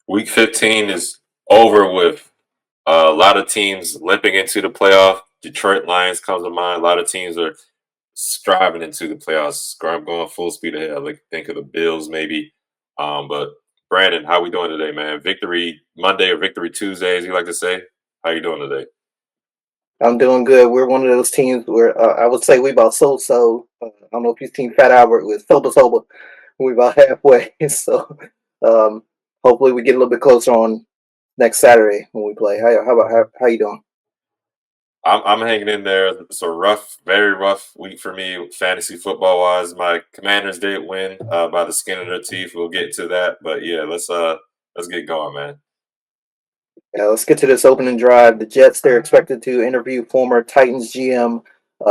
Week 15 is over with a lot of teams limping into the playoff. Detroit Lions comes to mind. A lot of teams are striving into the playoffs. I'm going full speed ahead. I like think of the Bills maybe. But Brandon, how we doing today, man? Victory Monday or Victory Tuesday, as you like to say. How you doing today? I'm doing good. We're one of those teams where I would say we about so. I don't know if you've seen Fat Albert with sober. We about halfway. So um, hopefully we get a little bit closer on next Saturday when we play. How you doing? I'm hanging in there. It's a rough, very rough week for me, fantasy football wise. My Commanders did win by the skin of their teeth. We'll get to that, but yeah, let's get going, man. Yeah, let's get to this opening drive. The Jets, they're expected to interview former Titans GM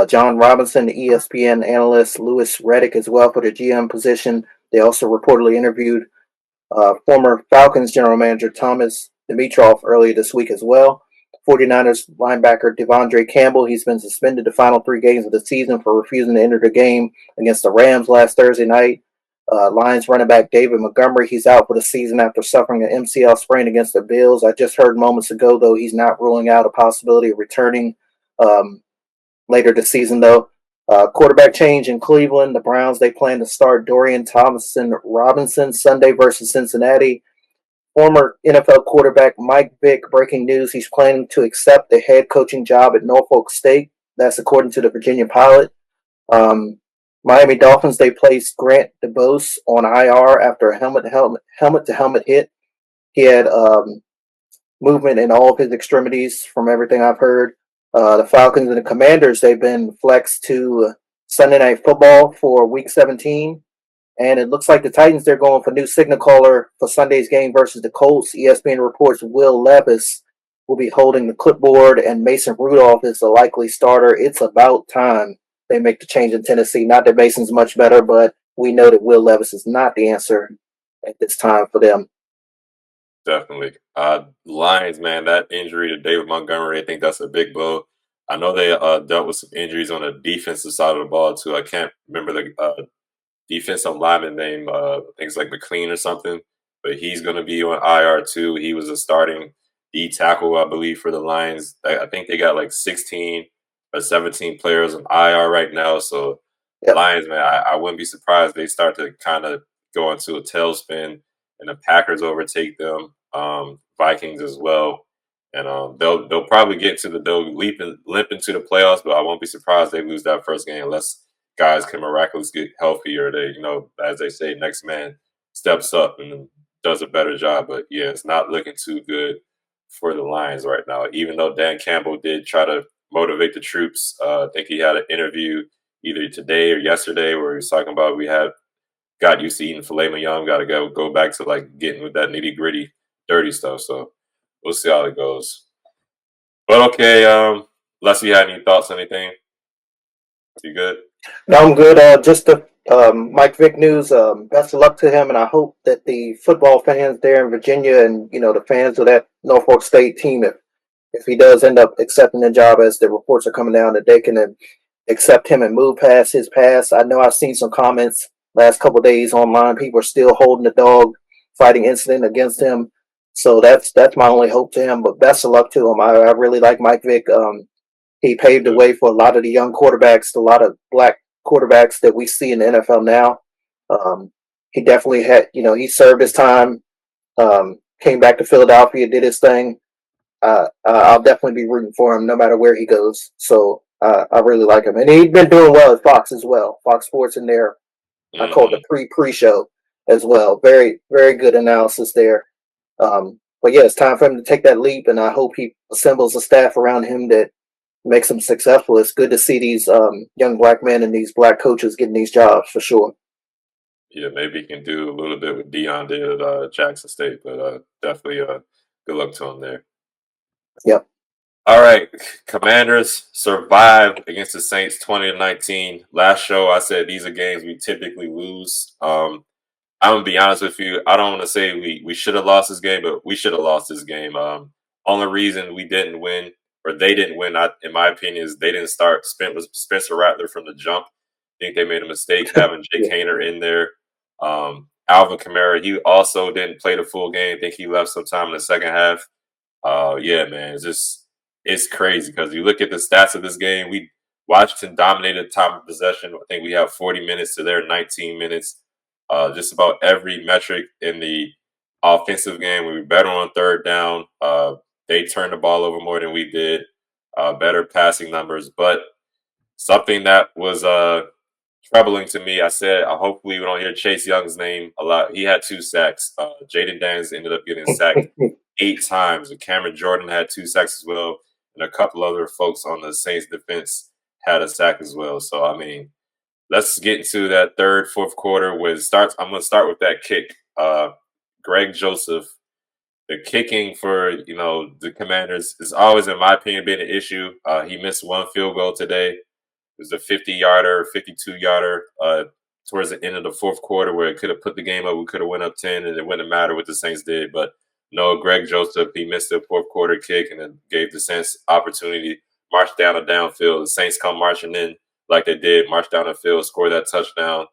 John Robinson, the ESPN analyst Lewis Reddick as well for the GM position. They also reportedly interviewed former Falcons general manager Thomas Dimitroff earlier this week as well. 49ers linebacker Devondre Campbell, he's been suspended the final 3 games of the season for refusing to enter the game against the Rams last Thursday night. Lions running back David Montgomery, he's out for the season after suffering an MCL sprain against the Bills. I just heard moments ago, though, he's not ruling out a possibility of returning um, later this season, though. Quarterback change in Cleveland. The Browns, they plan to start Dorian Thompson Robinson Sunday versus Cincinnati. Former NFL quarterback Mike Vick, breaking news, he's planning to accept the head coaching job at Norfolk State. That's according to the Virginia Pilot. Um, Miami Dolphins, they placed Grant DeBose on IR after a helmet-to-helmet hit. He had movement in all of his extremities, from everything I've heard. The Falcons and the Commanders, they've been flexed to Sunday Night Football for Week 17. And it looks like the Titans, they're going for new signal caller for Sunday's game versus the Colts. ESPN reports Will Levis will be holding the clipboard, and Mason Rudolph is the likely starter. It's about time they make the change in Tennessee. Not that Mason's much better, but we know that Will Levis is not the answer at this time for them. Definitely. Lions, man, that injury to David Montgomery, I think that's a big blow. I know they dealt with some injuries on the defensive side of the ball too. I can't remember the defensive lineman name. Things like McLean or something, but he's going to be on IR too. He was a starting D tackle, I believe, for the Lions. I think they got like 16 or 17 players on IR right now. So Yep. Lions, man, I wouldn't be surprised they start to kind of go into a tailspin and the Packers overtake them, Vikings as well, and they'll probably get to they'll limp into the playoffs, but I won't be surprised they lose that first game unless guys can miraculously get healthy or they, as they say, next man steps up and does a better job. But yeah, it's not looking too good for the Lions right now. Even though Dan Campbell did try to motivate the troops, I think he had an interview either today or yesterday where he was talking about we had got used to eating filet mignon. Got to go back to like getting with that nitty gritty, dirty stuff. So we'll see how it goes. But okay, unless you had any thoughts, anything, you good? No, I'm good. Just the Mike Vick news. Best of luck to him, and I hope that the football fans there in Virginia and the fans of that Norfolk State team, if he does end up accepting the job, as the reports are coming down, that they can accept him and move past his past. I know I've seen some comments last couple of days online. People are still holding the dog fighting incident against him. So that's my only hope to him. But best of luck to him. I really like Mike Vick. He paved the Yeah, way for a lot of the young quarterbacks, a lot of black quarterbacks that we see in the NFL now. He definitely had, he served his time, came back to Philadelphia, did his thing. I'll definitely be rooting for him no matter where he goes. So I really like him, and he's been doing well at Fox as well. Fox Sports in there. I call it the hmm pre-show as well. Very very good analysis there. But yeah, it's time for him to take that leap, and I hope he assembles a staff around him that makes him successful. It's good to see these young black men and these black coaches getting these jobs for sure. yeah. Maybe he can do a little bit what Dion did at Jackson State, but definitely good luck to him there. Yep. All right, Commanders survived against the Saints 20-19. Last show, I said these are games we typically lose. I'm gonna be honest with you. I don't want to say we should have lost this game, but we should have lost this game. Only reason we didn't win or they didn't win, in my opinion, is they didn't start Spencer Rattler from the jump. I think they made a mistake having Jake Yeah. Hayner in there. Alvin Kamara, he also didn't play the full game. I think he left sometime in the second half. Yeah, man, it's crazy because you look at the stats of this game. Washington dominated time of possession. I think we have 40 minutes to their 19 minutes. Just about every metric in the offensive game. We were better on third down. They turned the ball over more than we did. Better passing numbers, but something that was troubling to me. I said, hopefully we don't hear Chase Young's name a lot. He had 2 sacks. Jaden Daniels ended up getting sacked 8 times. And Cameron Jordan had 2 sacks as well, and a couple other folks on the Saints defense had a sack as well. So I mean, let's get into that third, fourth quarter where it starts. I'm going to start with that kick. Greg Joseph, the kicking for the Commanders is always, in my opinion, been an issue. He missed one field goal today. It was a 50-yarder, 52-yarder towards the end of the fourth quarter where it could have put the game up. We could have went up 10, and it wouldn't matter what the Saints did. But no, Greg Joseph, he missed the fourth quarter kick, and it gave the Saints opportunity to march down the downfield. The Saints come marching in like they did, march down the field, score that touchdown.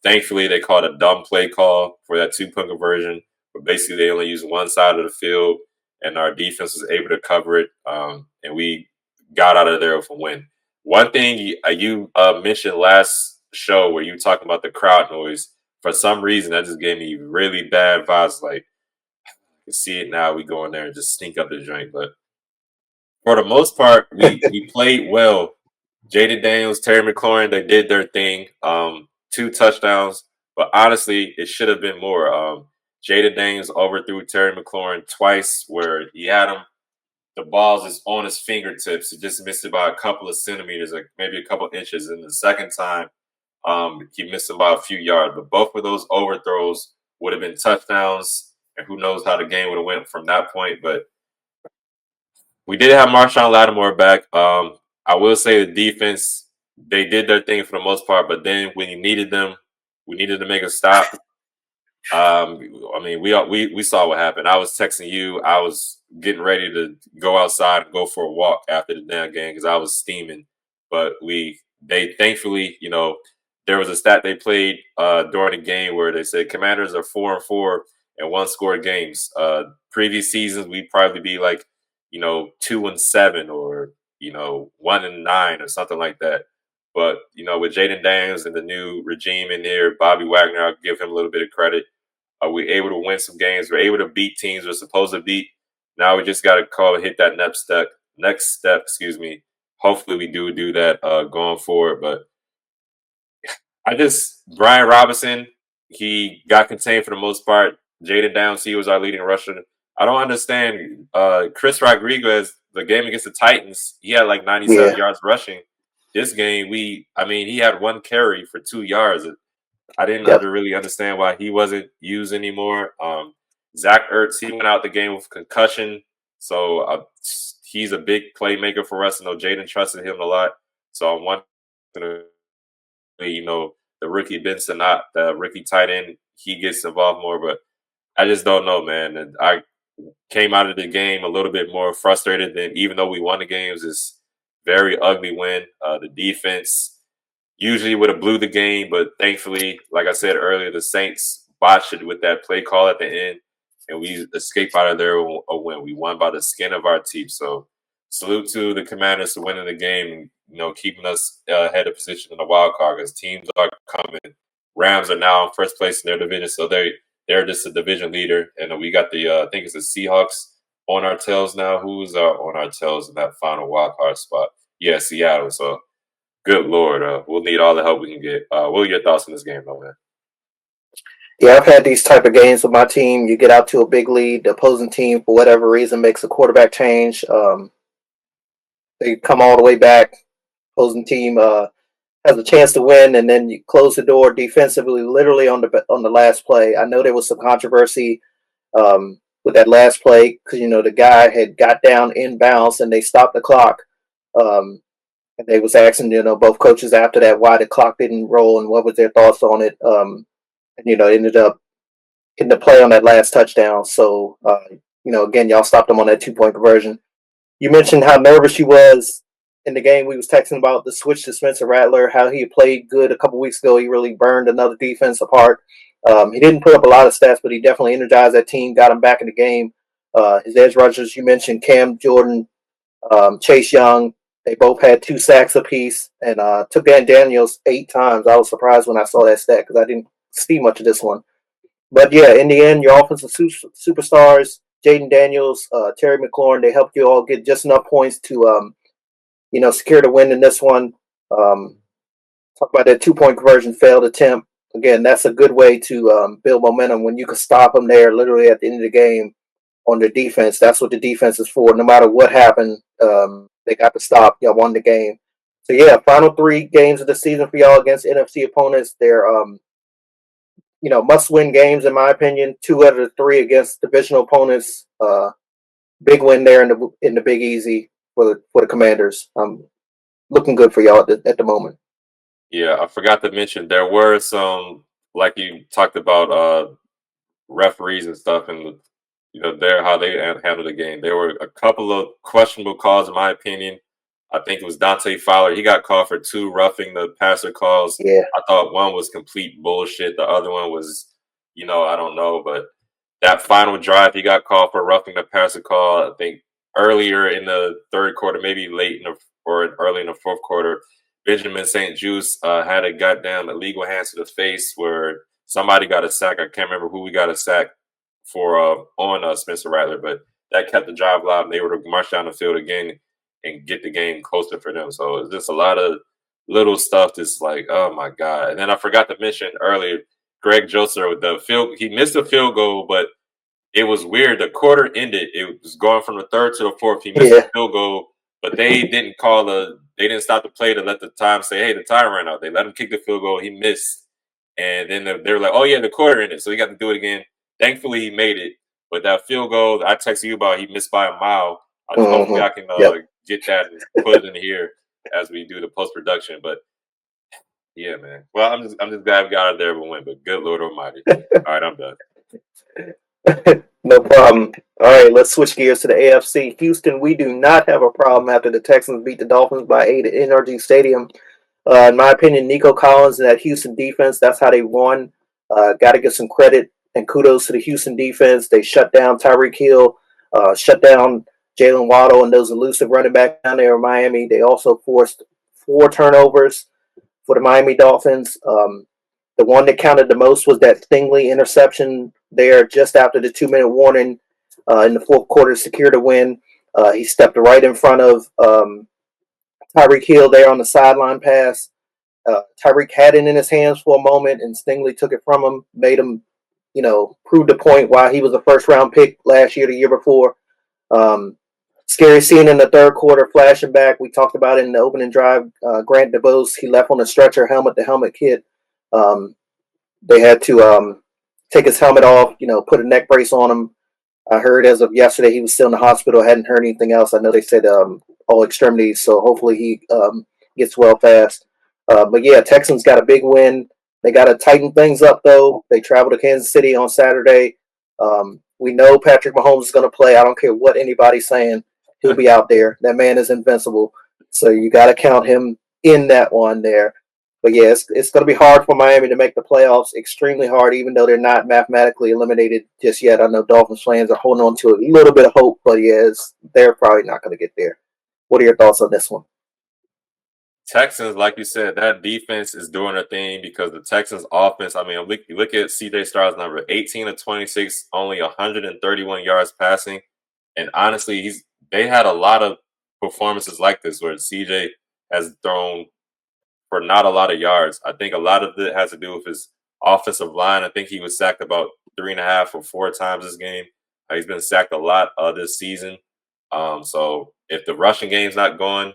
Thankfully, they called a dumb play call for that 2-point conversion. But basically, they only used one side of the field, and our defense was able to cover it, and we got out of there with a win. One thing you mentioned last show where you were talking about the crowd noise, for some reason, that just gave me really bad vibes. Like, I can see it now. We go in there and just sneak up the joint. But for the most part, we played well. Jaden Daniels, Terry McLaurin, they did their thing. 2 touchdowns. But honestly, it should have been more. Jaden Daniels overthrew Terry McLaurin twice where he had him. The ball's is on his fingertips. He just missed it by a couple of centimeters, like maybe a couple inches. And the second time, he missed it by a few yards. But both of those overthrows would have been touchdowns. And who knows how the game would have went from that point. But we did have Marshawn Lattimore back. I will say the defense, they did their thing for the most part. But then when you needed them, we needed to make a stop. I mean, we saw what happened. I was texting you. I was getting ready to go outside and go for a walk after the damn game because I was steaming. But they thankfully, there was a stat they played during the game where they said Commanders are 4-4 and one-score games. Previous seasons, we'd probably be like, 2-7 or 1-9 or something like that. But with Jaden Daniels and the new regime in there, Bobby Wagner, I'll give him a little bit of credit. We're able to win some games. We're able to beat teams we're supposed to beat. Now we just got to hit that next step. Hopefully we do that going forward. But Brian Robinson, he got contained for the most part. Jaden Downs, he was our leading rusher. I don't understand. Chris Rodriguez, the game against the Titans, he had like 97 yards rushing. This game, he had 1 carry for 2 yards. I didn't really understand why he wasn't used anymore. Zach Ertz, he went out the game with concussion. So he's a big playmaker for us. I know Jaden trusted him a lot. So I'm wondering, the rookie Benson, not the rookie tight end, he gets involved more. But I just don't know, man. And I came out of the game a little bit more frustrated than, even though we won the games, it's very ugly win. The defense usually would have blew the game, but thankfully, like I said earlier, the Saints botched it with that play call at the end, and we escaped out of there a win. We won by the skin of our teeth. So salute to the Commanders for winning the game, keeping us ahead of position in the wild card because teams are coming. Rams are now in first place in their division, so they're just a division leader. And we got the I think it's the Seahawks on our tails now. Who's on our tails in that final wild card spot? Yeah, Seattle. So good Lord, we'll need all the help we can get. What are your thoughts on this game, though, man? Yeah, I've had these type of games with my team. You get out to a big lead, the opposing team, for whatever reason, makes a quarterback change. They come all the way back. Opposing team has a chance to win, and then you close the door defensively, literally on the last play. I know there was some controversy with that last play because the guy had got down inbounds and they stopped the clock. And they was asking, both coaches after that why the clock didn't roll and what was their thoughts on it. And ended up getting the play on that last touchdown. So, again, y'all stopped them on that 2-point conversion. You mentioned how nervous you was in the game. We was texting about the switch to Spencer Rattler, how he played good a couple weeks ago. He really burned another defense apart. He didn't put up a lot of stats, but he definitely energized that team, got him back in the game. His edge rushers, you mentioned Cam Jordan, Chase Young. They both had 2 sacks apiece and took Dan Daniels 8 times. I was surprised when I saw that stat because I didn't see much of this one. But yeah, in the end, your offensive superstars, Jaden Daniels, Terry McLaurin, they helped you all get just enough points to, secure the win in this one. Um, Talk about that 2 point conversion failed attempt. Again, that's a good way to build momentum when you can stop them there literally at the end of the game on the defense. That's what the defense is for. No matter what happened, they got to stop. Y'all won the game. So yeah, final 3 games of the season for y'all against NFC opponents. They're must-win games in my opinion. 2 out of the 3 against divisional opponents. Big win there in the Big Easy for the Commanders. Looking good for y'all at the moment. Yeah, I forgot to mention there were some, like you talked about, referees and stuff, and their how they handled the game. There were a couple of questionable calls, in my opinion. I think it was Dante Fowler. He got called for 2 roughing the passer calls. Yeah. I thought one was complete bullshit. The other one was, I don't know, but that final drive, he got called for roughing the passer call. I think earlier in the third quarter, maybe late in the or early in the fourth quarter. Benjamin St. Juice had a goddamn illegal hands to the face where somebody got a sack. I can't remember who we got a sack for on Spencer Rattler, but that kept the drive alive. And they were to march down the field again and get the game closer for them. So it's just a lot of little stuff that's like, oh my God. And then I forgot to mention earlier, Greg Joseph with he missed a field goal, but it was weird. The quarter ended. It was going from the third to the fourth. He missed Yeah. a field goal, but they didn't they didn't stop the play to let the time say, hey, the time ran out. They let him kick the field goal. He missed. And then they were like, oh yeah, the quarter ended. So he got to do it again. Thankfully he made it. But that field goal I texted you about, he missed by a mile. Hopefully I can Yep. get that and put it in here as we do the post production. But yeah, man. Well, I'm just glad we got out there with a win, but good Lord Almighty. All right, I'm done. No problem. All right, let's switch gears to the AFC. Houston, we do not have a problem after the Texans beat the Dolphins by 8 at NRG Stadium. In my opinion, Nico Collins and that Houston defense, that's how they won. Got to give some credit and kudos to the Houston defense. They shut down Tyreek Hill, shut down Jalen Waddle and those elusive running backs down there in Miami. They also forced 4 turnovers for the Miami Dolphins. The one that counted the most was that Stingley interception there just after the 2-minute warning in the fourth quarter to secure the win. He stepped right in front of Tyreek Hill there on the sideline pass. Tyreek had it in his hands for a moment, and Stingley took it from him, made him, prove the point why he was a first-round pick last year, the year before. Scary scene in the third quarter, flashing back. We talked about it in the opening drive. Grant DeBose, he left on a stretcher, helmet to helmet kit. They had to take his helmet off, put a neck brace on him. I heard as of yesterday he was still in the hospital. I hadn't heard anything else. I know they said all extremities, so hopefully he gets well fast. But yeah, Texans got a big win. They got to tighten things up, though. They travel to Kansas City on Saturday. We know Patrick Mahomes is going to play. I don't care what anybody's saying. He'll be out there. That man is invincible. So you got to count him in that one there. But yeah, it's going to be hard for Miami to make the playoffs. Extremely hard, even though they're not mathematically eliminated just yet. I know Dolphins fans are holding on to a little bit of hope, but yeah, they're probably not going to get there. What are your thoughts on this one? Texans, like you said, that defense is doing their thing because the Texans offense, I mean, look at CJ Stroud's number, 18 of 26, only 131 yards passing. And honestly, they had a lot of performances like this where CJ has thrown for not a lot of yards. I think a lot of it has to do with his offensive line. I think he was sacked about 3.5 or 4 times this game. He's been sacked a lot this season. So if the rushing game's not going,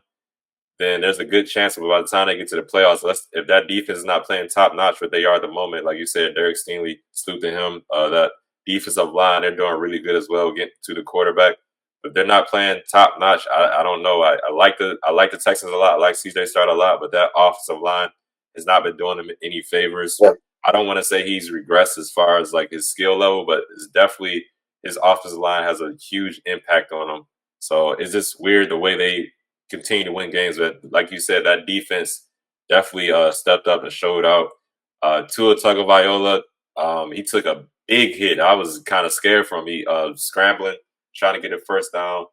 then there's a good chance by the time they get to the playoffs, if that defense is not playing top notch what they are at the moment, like you said, Derek Stingley, salute to him. That defensive line, they're doing really good as well, getting to the quarterback. But they're not playing top notch. I don't know. I like the Texans a lot. I like CJ Stroud a lot, but that offensive line has not been doing him any favors. Yep. I don't want to say he's regressed as far as like his skill level, but it's definitely his offensive line has a huge impact on him. So it's just weird the way they continue to win games. But like you said, that defense definitely stepped up and showed out. Tua Tagovailoa, He took a big hit. I was kind of scared from him. He scrambling, trying to get a first down,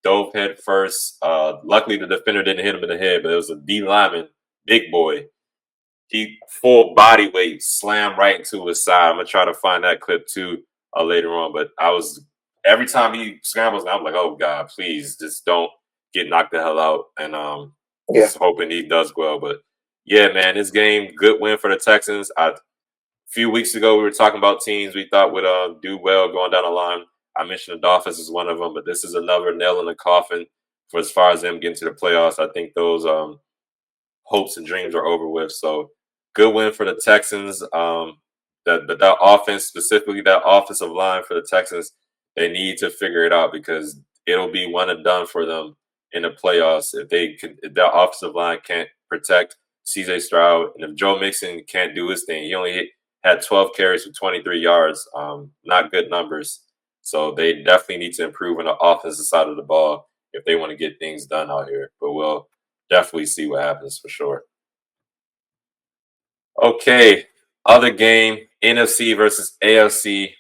dove head first. Luckily, the defender didn't hit him in the head, but it was a D lineman, big boy. He full body weight slammed right into his side. I'm gonna try to find that clip too later on. But I was every time he scrambles, I'm like, oh God, please just don't get knocked the hell out. And Yeah. just hoping he does well. But yeah, man, this game, good win for the Texans. A few weeks ago, we were talking about teams we thought would do well going down the line. I mentioned the Dolphins as one of them, but this is another nail in the coffin for as far as them getting to the playoffs. I think those hopes and dreams are over with. So good win for the Texans. That offense, specifically that offensive line for the Texans, they need to figure it out because it'll be one and done for them in the playoffs if that offensive line can't protect CJ Stroud and if Joe Mixon can't do his thing. He only had 12 carries for 23 yards. Not good numbers. So they definitely need to improve on the offensive side of the ball if they want to get things done out here. But we'll definitely see what happens for sure. Okay, other game, NFC versus AFC.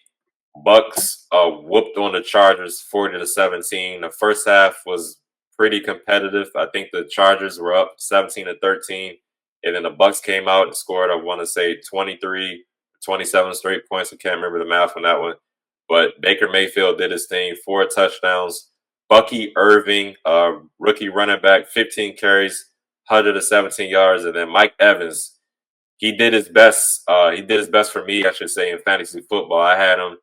Bucks whooped on the Chargers 40-17. The first half was pretty competitive. I think the Chargers were up 17-13. And then the Bucks came out and scored, I want to say 23, 27 straight points. I can't remember the math on that one. But Baker Mayfield did his thing, 4 touchdowns. Bucky Irving, rookie running back, 15 carries, 117 yards. And then Mike Evans, he did his best. He did his best for me, I should say, in fantasy football. I had him.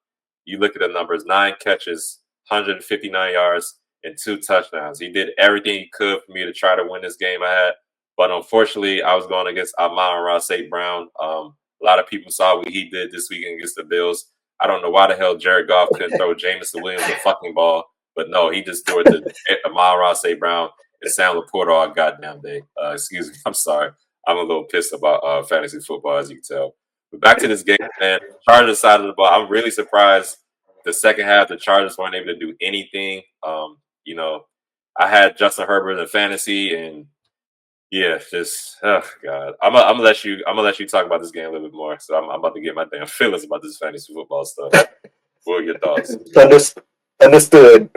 You look at the numbers: 9 catches, 159 yards, and 2 touchdowns. He did everything he could for me to try to win this game. I had, but unfortunately, I was going against Amon-Ra St. Brown. A lot of people saw what he did this weekend against the Bills. I don't know why the hell Jared Goff couldn't throw Jameson Williams a fucking ball, but no, he just threw it to Amon-Ra St. Brown and Sam Laporta all goddamn day. Excuse me, I'm sorry. I'm a little pissed about fantasy football, as you can tell. But back to this game, man. Chargers side of the ball. I'm really surprised the second half the Chargers weren't able to do anything. You know, I had Justin Herbert in fantasy, and yeah, just oh god. I'm gonna let you talk about this game a little bit more. So I'm about to get my damn feelings about this fantasy football stuff. What are your thoughts? Understood.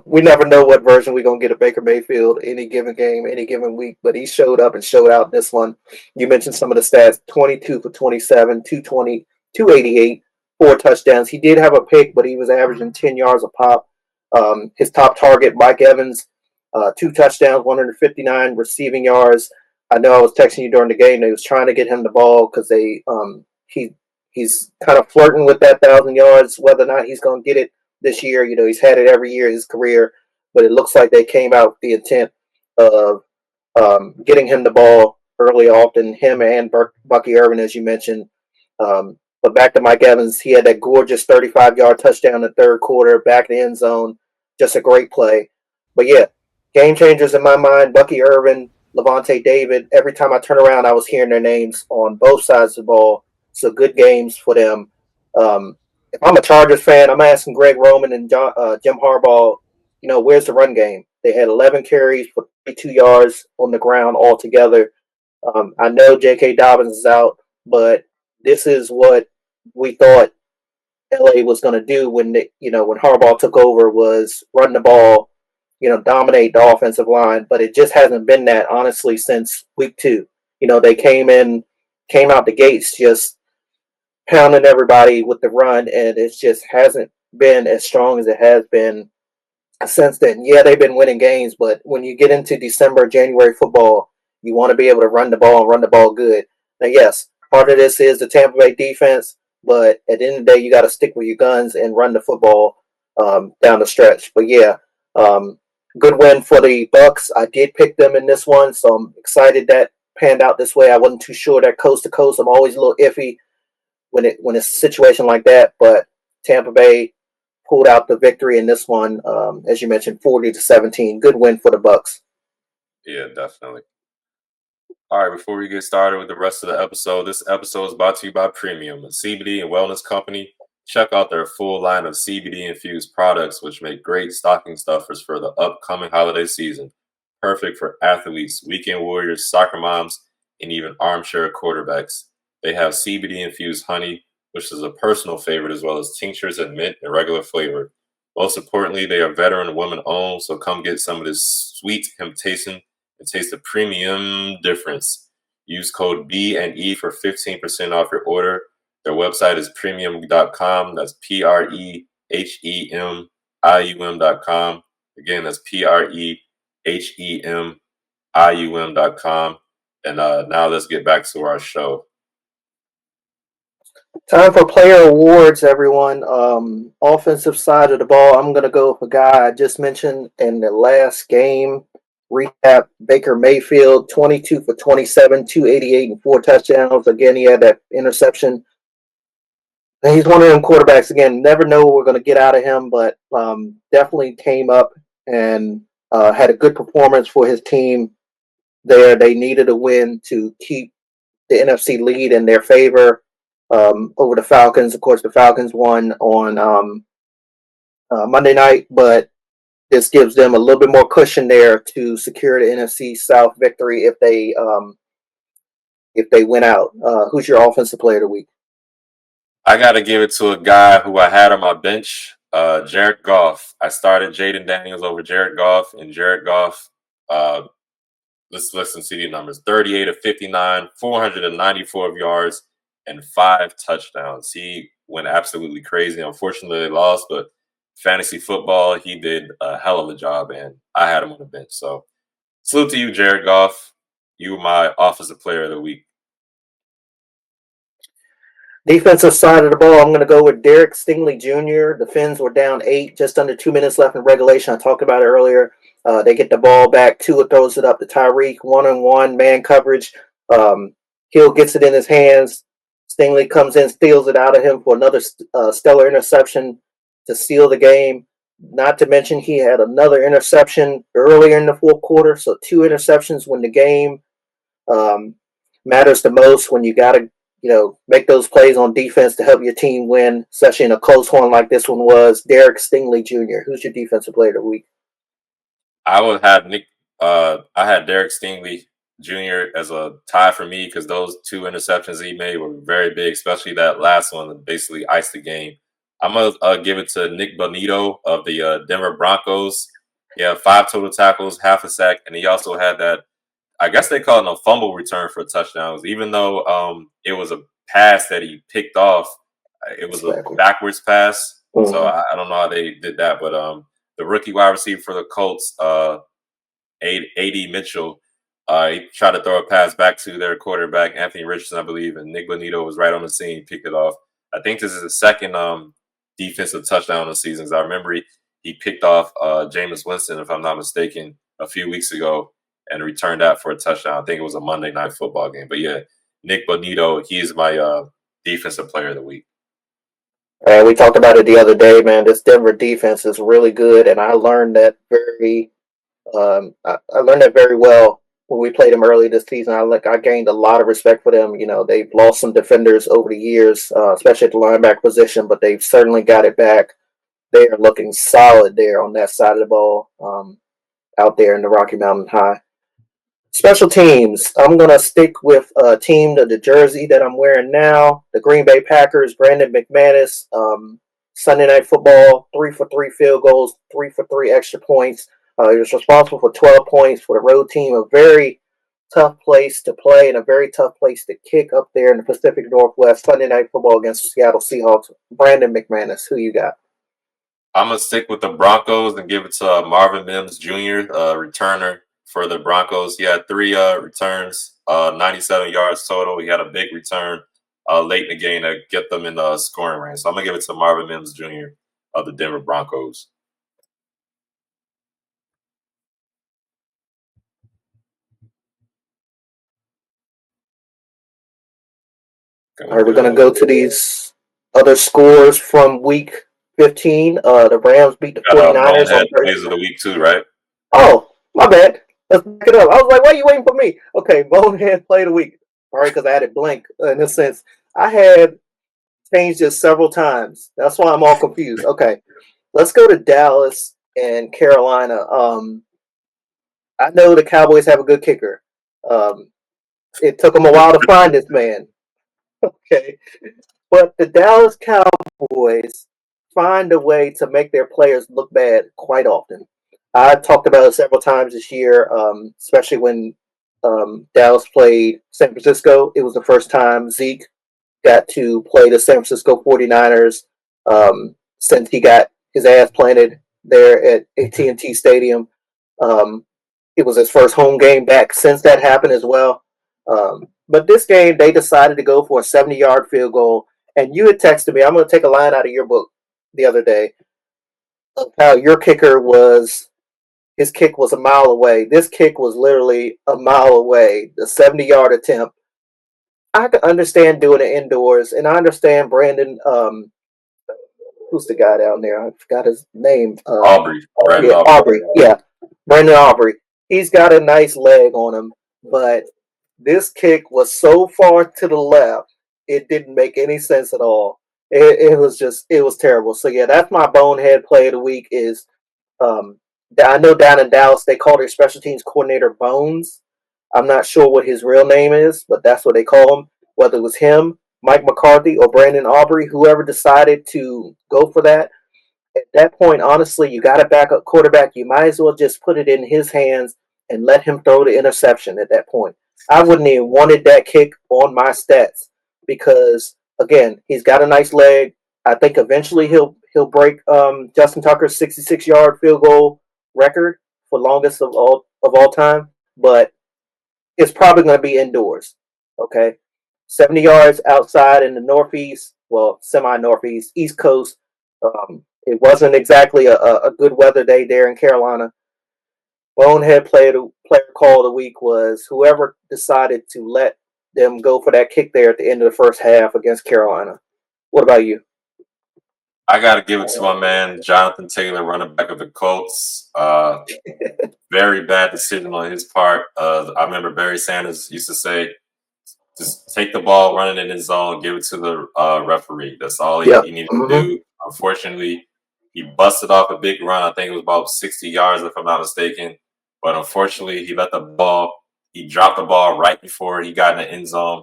We never know what version we're gonna get of Baker Mayfield any given game, any given week, but he showed up and showed out this one. You mentioned some of the stats: 22 for 27, 220, 288, 4 touchdowns. He did have a pick, but he was averaging 10 yards a pop. His top target, Mike Evans, 2 touchdowns, 159 receiving yards. I know I was texting you during the game. They was trying to get him the ball because he's kind of flirting with that 1,000 yards. Whether or not he's going to get it this year, he's had it every year in his career, but it looks like they came out with the intent of getting him the ball early, often him and Bucky Irvin, as you mentioned. But back to Mike Evans, he had that gorgeous 35-yard touchdown in the third quarter, back in the end zone. Just a great play. But yeah, game changers in my mind, Bucky Irvin, Levante David. Every time I turn around, I was hearing their names on both sides of the ball. So good games for them. If I'm a Chargers fan, I'm asking Greg Roman and Jim Harbaugh, where's the run game? They had 11 carries for 32 yards on the ground altogether. I know J.K. Dobbins is out, but this is what we thought LA was going to do when when Harbaugh took over, was run the ball, dominate the offensive line. But it just hasn't been that, honestly, since week 2. They came out the gates just pounding everybody with the run, and it just hasn't been as strong as it has been since then. Yeah, they've been winning games, but when you get into December, January football, you want to be able to run the ball and run the ball good. Now, yes, part of this is the Tampa Bay defense, but at the end of the day, you got to stick with your guns and run the football down the stretch. But yeah, good win for the Bucks. I did pick them in this one, so I'm excited that panned out this way. I wasn't too sure that coast to coast. I'm always a little iffy when it's a situation like that, but Tampa Bay pulled out the victory in this one, as you mentioned, 40-17. Good win for the Bucks. Yeah, definitely. All right, before we get started with the rest of the episode, this episode is brought to you by Premium, a CBD and wellness company. Check out their full line of CBD-infused products, which make great stocking stuffers for the upcoming holiday season. Perfect for athletes, weekend warriors, soccer moms, and even armchair quarterbacks. They have CBD-infused honey, which is a personal favorite, as well as tinctures and mint and regular flavor. Most importantly, they are veteran woman owned, so come get some of this sweet temptation and taste the premium difference. Use code B&E for 15% off your order. Their website is premium.com. That's PREHEMIUM.com. Again, that's PREHEMIUM.com. And now let's get back to our show. Time for player awards, everyone. Offensive side of the ball, I'm going to go with a guy I just mentioned in the last game. Recap: Baker Mayfield, 22 for 27, 288 and 4 touchdowns. Again, he had that interception. And he's one of them quarterbacks, again, never know what we're going to get out of him, but definitely came up and had a good performance for his team there. They needed a win to keep the NFC lead in their favor over the Falcons. Of course, the Falcons won on Monday night, but this gives them a little bit more cushion there to secure the NFC South victory if they win out. Who's your offensive player of the week? I got to give it to a guy who I had on my bench, Jared Goff. I started Jaden Daniels over Jared Goff, and Jared Goff, let's listen to the numbers: 38 of 59, 494 yards, and 5 touchdowns. He went absolutely crazy. Unfortunately, they lost, but fantasy football, he did a hell of a job, and I had him on the bench. So, salute to you, Jared Goff. You were my offensive player of the week. Defensive side of the ball, I'm going to go with Derek Stingley Jr. The Finns were down 8, just under 2 minutes left in regulation. I talked about it earlier. They get the ball back. Tua throws it up to Tyreek, one-on-one, man coverage. Hill gets it in his hands. Stingley comes in, steals it out of him for another stellar interception to seal the game. Not to mention he had another interception earlier in the fourth quarter. So 2 interceptions when the game matters the most, when you got to make those plays on defense to help your team win, especially in a close one like this one was. Derek Stingley Jr. Who's your defensive player of the week? I would have I had Derek Stingley Jr. as a tie for me because those 2 interceptions he made were very big, especially that last one that basically iced the game. I'm gonna give it to Nick Bonito of the Denver Broncos. He had 5 total tackles, half a sack, and he also had that, I guess they call it a fumble return for touchdowns, even though it was a pass that he picked off. It was a backwards pass. Mm-hmm. So I don't know how they did that, but the rookie wide receiver for the Colts, A.D. Mitchell, he tried to throw a pass back to their quarterback, Anthony Richardson, I believe, and Nick Bonito was right on the scene, picked it off. I think this is the second defensive touchdown of the season. I remember he picked off Jameis Winston, if I'm not mistaken, a few weeks ago, and returned that for a touchdown. I think it was a Monday Night Football game. But yeah, Nick Bonito, he's my defensive player of the week. We talked about it the other day, man. This Denver defense is really good, and I learned that very well when we played them early this season. I gained a lot of respect for them. They've lost some defenders over the years, especially at the linebacker position, but they've certainly got it back. They are looking solid there on that side of the ball, out there in the Rocky Mountain High. Special teams. I'm going to stick with a team of the jersey that I'm wearing now, the Green Bay Packers. Brandon McManus, Sunday Night Football, 3 for 3 field goals, 3 for 3 extra points. He was responsible for 12 points for the road team. A very tough place to play and a very tough place to kick up there in the Pacific Northwest. Sunday Night Football against the Seattle Seahawks. Brandon McManus, who you got? I'm going to stick with the Broncos and give it to Marvin Mims Jr., returner for the Broncos. He had 3 returns, 97 yards total. He had a big return late in the game to get them in the scoring range. So I'm going to give it to Marvin Mims Jr. of the Denver Broncos. All right, we're going to go to these other scores from week 15. The Rams beat the 49ers. Bonehead plays of the week too, right? Oh, my bad. Let's back it up. I was like, why are you waiting for me? Okay, Bonehead play of the week. All right, because I had it blank in a sense. I had changed this several times. That's why I'm all confused. Okay, let's go to Dallas and Carolina. I know the Cowboys have a good kicker. It took them a while to find this man. Okay. But the Dallas Cowboys find a way to make their players look bad quite often. I talked about it several times this year, especially when Dallas played San Francisco. It was the first time Zeke got to play the San Francisco 49ers since he got his ass planted there at AT&T Stadium. Um, it was his first home game back since that happened as well. But this game, they decided to go for a 70-yard field goal. And you had texted me, I'm going to take a line out of your book the other day of how your kicker was, his kick was a mile away. This kick was literally a mile away, the 70-yard attempt. I can understand doing it indoors, and I understand Brandon. Who's the guy down there? I forgot his name. Aubrey, Brandon Yeah, Aubrey. Aubrey. Yeah, Brandon Aubrey. He's got a nice leg on him, but this kick was so far to the left, it didn't make any sense at all. It was terrible. So yeah, that's my bonehead play of the week. Is um, I know down in Dallas they call their special teams coordinator Bones. I'm not sure what his real name is, but that's what they call him. Whether it was him, Mike McCarthy, or Brandon Aubrey, whoever decided to go for that, at that point, honestly, you got a backup quarterback. You might as well just put it in his hands and let him throw the interception at that point. I wouldn't even wanted that kick on my stats because again, he's got a nice leg. I think eventually he'll break Justin Tucker's 66-yard field goal record for longest of all time, but it's probably going to be indoors. Okay, 70 yards outside in the northeast, well, semi northeast, east coast. It wasn't exactly a good weather day there in Carolina. Bonehead player call of the week was whoever decided to let them go for that kick there at the end of the first half against Carolina. What about you? I got to give it to my man Jonathan Taylor, running back of the Colts. Very bad decision on his part. I remember Barry Sanders used to say, just take the ball, run it in his zone, give it to the referee. That's all Yeah. he needed to Mm-hmm. do. Unfortunately, he busted off a big run. I think it was about 60 yards, if I'm not mistaken. But unfortunately, he dropped the ball right before he got in the end zone.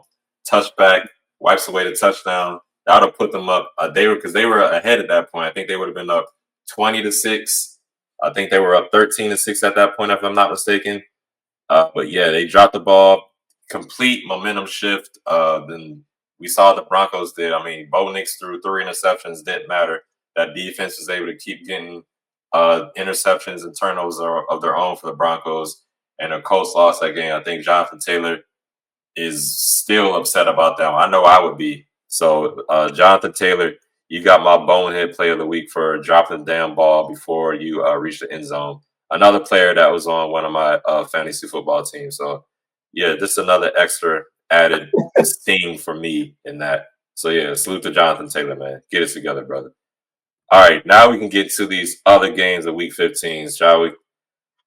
Touchback, wipes away the touchdown. That would have put them up. Because they were ahead at that point. I think they would have been up 20-6. I think they were up 13-6 at that point, if I'm not mistaken. But yeah, they dropped the ball, complete momentum shift. Then we saw the Broncos did. I mean, Bo Nix threw 3 interceptions, didn't matter. That defense was able to keep getting interceptions and turnovers of their own for the Broncos. And the Colts lost that game. I think Jonathan Taylor is still upset about that one. I know I would be. So, Jonathan Taylor, you got my bonehead play of the week for dropping the damn ball before you reach the end zone. Another player that was on one of my fantasy football teams. So, yeah, just another extra added sting for me in that. So, yeah, salute to Jonathan Taylor, man. Get it together, brother. All right, now we can get to these other games of week 15, shall we?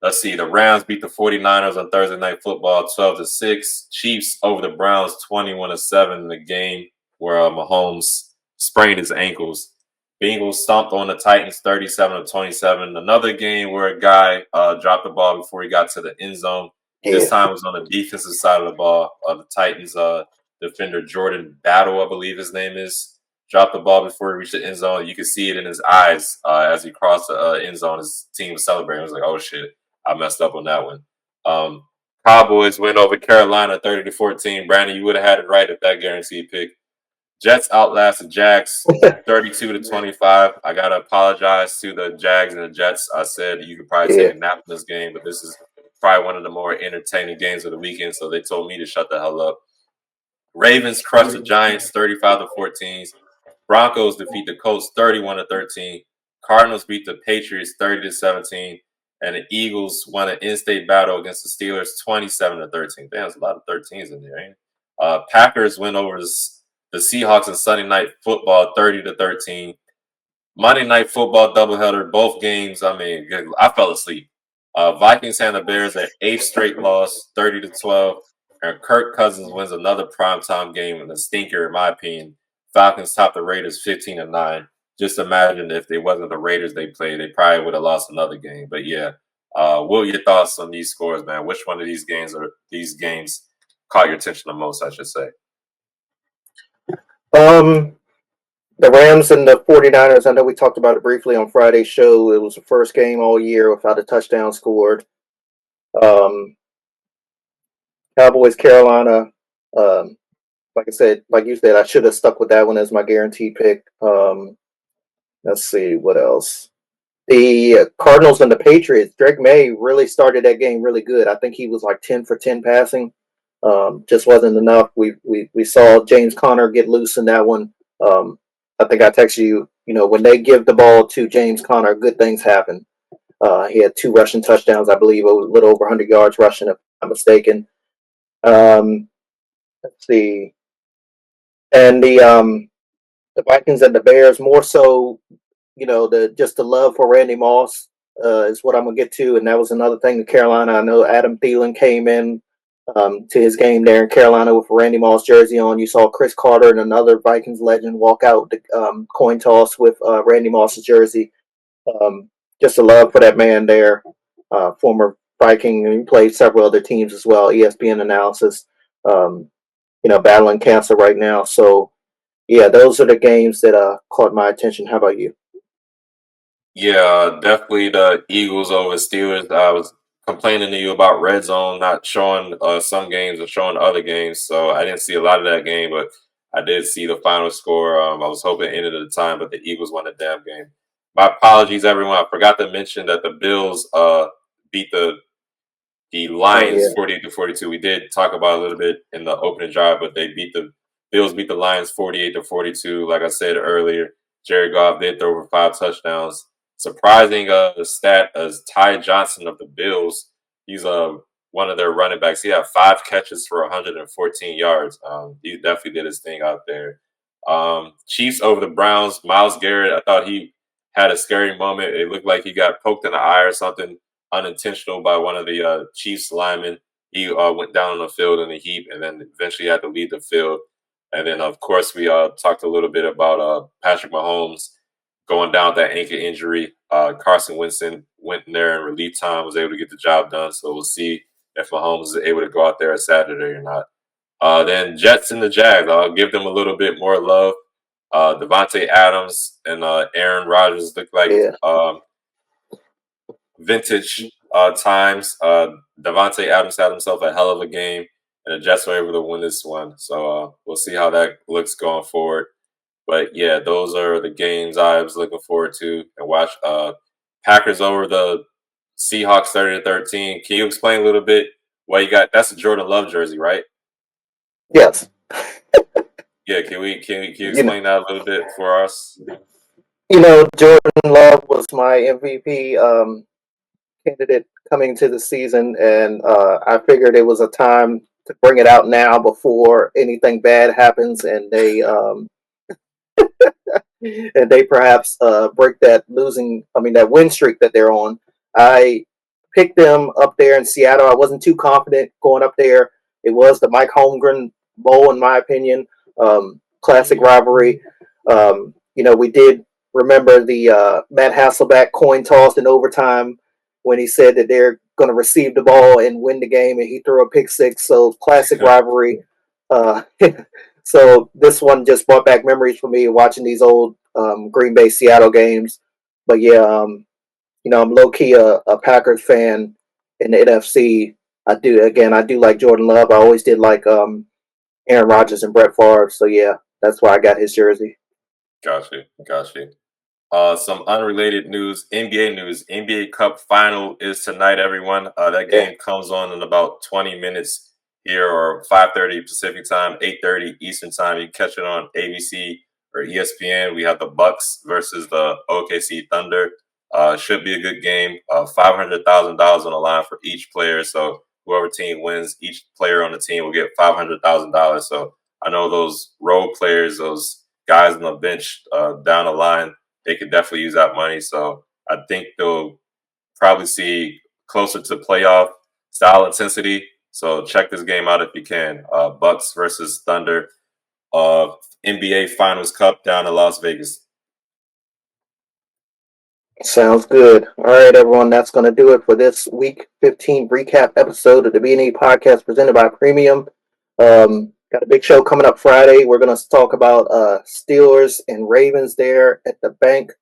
Let's see. The Rams beat the 49ers on Thursday Night Football 12-6. Chiefs over the Browns 21-7 in the game where Mahomes sprained his ankles. Bengals stomped on the Titans 37-27. Another game where a guy dropped the ball before he got to the end zone. This Yeah. time it was on the defensive side of the ball. The Titans defender Jordan Battle, I believe his name is, dropped the ball before he reached the end zone. You could see it in his eyes as he crossed the end zone. His team was celebrating. It was like, oh, shit. I messed up on that one. Cowboys win over Carolina 30-14. Brandon, you would have had it right if that guaranteed pick. Jets outlasted Jags 32-25. I gotta apologize to the Jags and the Jets. I said you could probably Yeah. take a nap in this game, but this is probably one of the more entertaining games of the weekend. So they told me to shut the hell up. Ravens crushed the Giants 35-14. Broncos defeat the Colts 31-13. Cardinals beat the Patriots 30-17. And the Eagles won an in-state battle against the Steelers 27-13. Damn, there's a lot of 13s in there, ain't it? Packers win over the Seahawks in Sunday Night Football 30-13. Monday Night Football doubleheader, both games. I mean, I fell asleep. Vikings hand the Bears an eighth straight loss, 30-12. And Kirk Cousins wins another primetime game in a stinker, in my opinion. Falcons top the Raiders 15-9. Just imagine if it wasn't the Raiders they played, they probably would have lost another game. But yeah, what are your thoughts on these scores, man? Which one of these games caught your attention the most? I should say. The Rams and the 49ers, I know we talked about it briefly on Friday's show. It was the first game all year without a touchdown scored. Um, Cowboys, Carolina. Um, like I said, like you said, I should have stuck with that one as my guaranteed pick. Let's see what else. The Cardinals and the Patriots. Drake May really started that game really good. I think he was like 10 for 10 passing. Just wasn't enough. We saw James Conner get loose in that one. I think I texted you. You know, when they give the ball to James Conner, good things happen. He had 2 rushing touchdowns, I believe, a little over 100 yards rushing, if I'm not mistaken. Um, let's see, and the Vikings and the Bears more so. You know, the love for Randy Moss is what I'm gonna get to, and that was another thing in Carolina. I know Adam Thielen came in to his game there in Carolina with a Randy Moss jersey on. You saw Chris Carter and another Vikings legend walk out the coin toss with Randy Moss's jersey. Um, just a love for that man there, former Viking, and he played several other teams as well. ESPN analysis, um, battling cancer right now. So yeah, those are the games that caught my attention. How about you? Yeah, definitely the Eagles over Steelers. I was complaining to you about red zone not showing some games or showing other games, so I didn't see a lot of that game, but I did see the final score. I was hoping it ended at the time, but the Eagles won the damn game. My apologies, everyone. I forgot to mention that the Bills beat the Oh Lions yeah, 48-42. We did talk about it a little bit in the opening drive, but they beat the Bills beat the Lions 48-42. Like I said earlier, Jared Goff did throw over 5 touchdowns. Surprising stat as Ty Johnson of the Bills. He's one of their running backs. He had 5 catches for 114 yards. He definitely did his thing out there. Chiefs over the Browns. Myles Garrett, I thought he had a scary moment. It looked like he got poked in the eye or something unintentional by one of the Chiefs linemen. He went down on the field in a heap and then eventually had to leave the field. And then, of course, we talked a little bit about Patrick Mahomes going down with that ankle injury. Carson Winston went in there in relief time, was able to get the job done. So we'll see if Mahomes is able to go out there on Saturday or not. Then Jets and the Jags, I'll give them a little bit more love. Devontae Adams and Aaron Rodgers look like yeah. vintage times. Devontae Adams had himself a hell of a game, and the Jets were able to win this one. So we'll see how that looks going forward. But yeah, those are the games I was looking forward to and watch. Packers over the Seahawks 30-13. Can you explain a little bit why you got? That's a Jordan Love jersey, right? Yes. Yeah, can you You know, explain that a little bit for us? Jordan Love was my MVP candidate coming to the season, and I figured it was a time to bring it out now before anything bad happens, and they perhaps break that win streak that they're on. I picked them up there in Seattle. I wasn't too confident going up there. It was the Mike Holmgren Bowl, in my opinion. Classic rivalry. We did remember the Matt Hasselback coin toss in overtime when he said that they're going to receive the ball and win the game, and he threw a pick six. So classic rivalry. Uh, so this one just brought back memories for me watching these old Green Bay Seattle games. But yeah, I'm low key a Packers fan in the NFC. I do like Jordan Love. I always did like Aaron Rodgers and Brett Favre. So yeah, that's why I got his jersey. Got you. Some unrelated news, NBA news. NBA Cup final is tonight, everyone. That Yeah, game comes on in about 20 minutes here, or 5:30 Pacific time, 8:30 Eastern time. You catch it on ABC or ESPN. We have the Bucks versus the OKC Thunder. Should be a good game. $500,000 on the line for each player. So whoever team wins, each player on the team will get $500,000. So I know those role players, those guys on the bench down the line, they could definitely use that money. So I think they'll probably see closer to playoff style intensity. So check this game out if you can. Bucks versus Thunder, uh, NBA Finals Cup down in Las Vegas. sounds good. All right, everyone. That's going to do it for this week 15 recap episode of the B&E Podcast presented by Premium. Got a big show coming up Friday. We're going to talk about Steelers and Ravens there at the bank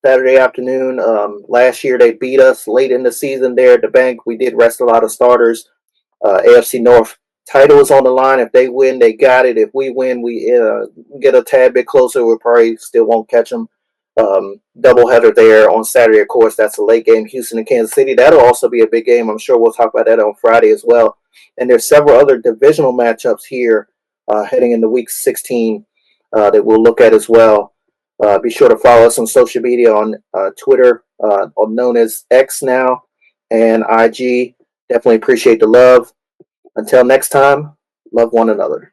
Saturday afternoon. Last year they beat us late in the season there at the bank. We did rest a lot of starters. AFC North title is on the line. If they win, they got it. If we win, we get a tad bit closer. We probably still won't catch them. Doubleheader there on Saturday, of course. That's a late game, Houston and Kansas City. That'll also be a big game. I'm sure we'll talk about that on Friday as well. And there's several other divisional matchups here heading into Week 16 that we'll look at as well. Be sure to follow us on social media on Twitter, known as X now, and IG. Definitely appreciate the love. Until next time, love one another.